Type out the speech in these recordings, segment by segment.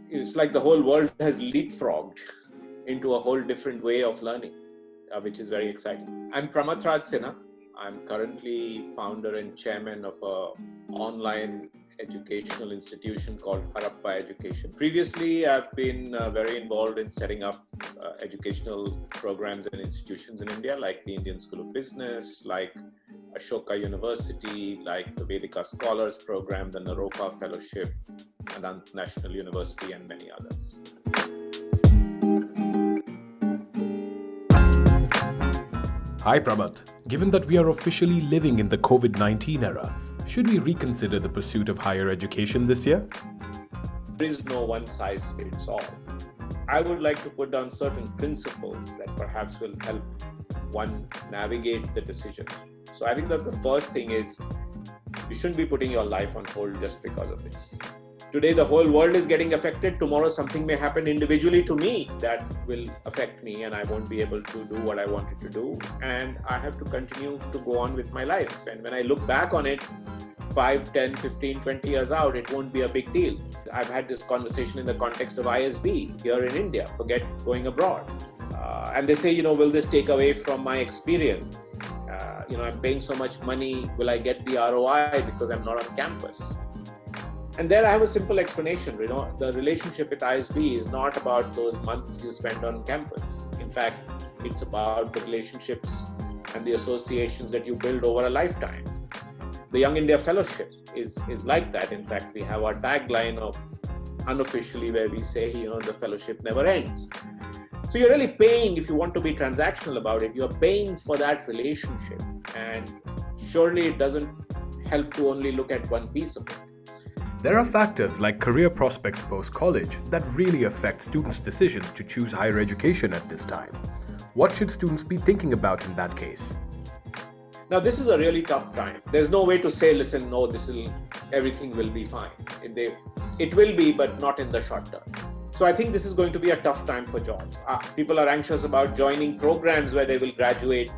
it's like the whole world has leapfrogged into a whole different way of learning, which is very exciting. I'm Pramath Raj Sinha. I'm currently founder and chairman of an online educational institution called Harappa Education. Previously, I've been very involved in setting up educational programs and institutions in India, like the Indian School of Business, like Ashoka University, like the Vedika Scholars Program, the Harappa Fellowship, Anant National University, and many others. Hi Pramath. Given that we are officially living in the COVID-19 era, should we reconsider the pursuit of higher education this year? There is no one size fits all. I would like to put down certain principles that perhaps will help one navigate the decision. So I think that the first thing is you shouldn't be putting your life on hold just because of this. Today, the whole world is getting affected. Tomorrow, something may happen individually to me that will affect me and I won't be able to do what I wanted to do. And I have to continue to go on with my life. And when I look back on it, 5, 10, 15, 20 years out, it won't be a big deal. I've had this conversation in the context of ISB here in India, forget going abroad. And they say, will this take away from my experience? I'm paying so much money, will I get the ROI because I'm not on campus? And there I have a simple explanation. The relationship with ISB is not about those months you spend on campus. In fact, it's about the relationships and the associations that you build over a lifetime. The Young India Fellowship is like that. In fact, we have our tagline of unofficially where we say, the fellowship never ends. So you're really paying, if you want to be transactional about it, you're paying for that relationship. And surely it doesn't help to only look at one piece of it. There are factors like career prospects post-college that really affect students' decisions to choose higher education at this time. What should students be thinking about in that case? Now, this is a really tough time. There's no way to say, listen, no, everything will be fine. It will be, but not in the short term. So I think this is going to be a tough time for jobs. People are anxious about joining programs where they will graduate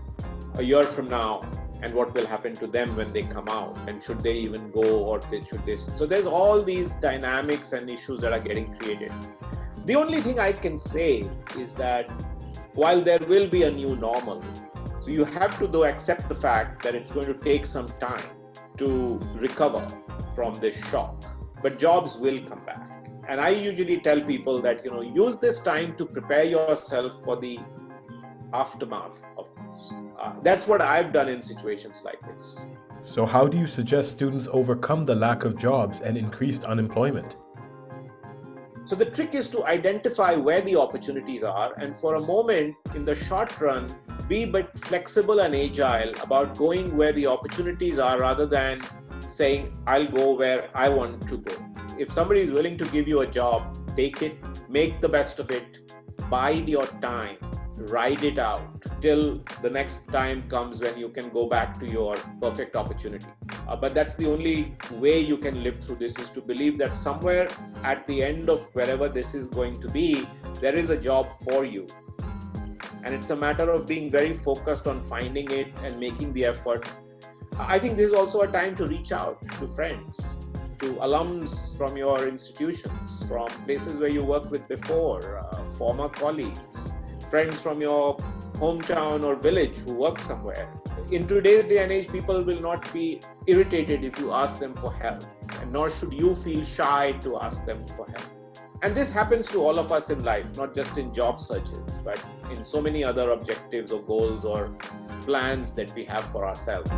a year from now, and what will happen to them when they come out, and should they even go, or should they? So there's all these dynamics and issues that are getting created. The only thing I can say is that while there will be a new normal, so you have to though accept the fact that it's going to take some time to recover from this shock, but jobs will come back. And I usually tell people that, use this time to prepare yourself for the aftermath of this. That's what I've done in situations like this. So how do you suggest students overcome the lack of jobs and increased unemployment? So the trick is to identify where the opportunities are, and for a moment in the short run, be but flexible and agile about going where the opportunities are rather than saying, I'll go where I want to go. If somebody is willing to give you a job, take it, make the best of it, bide your time, ride it out till the next time comes when you can go back to your perfect opportunity. But that's the only way you can live through this, is to believe that somewhere at the end of wherever this is going to be, there is a job for you. And it's a matter of being very focused on finding it and making the effort. I think this is also a time to reach out to friends, to alums from your institutions, from places where you worked with before, former colleagues, friends from your hometown or village who work somewhere. In today's day and age, people will not be irritated if you ask them for help, and nor should you feel shy to ask them for help. And this happens to all of us in life, not just in job searches, but in so many other objectives or goals or plans that we have for ourselves.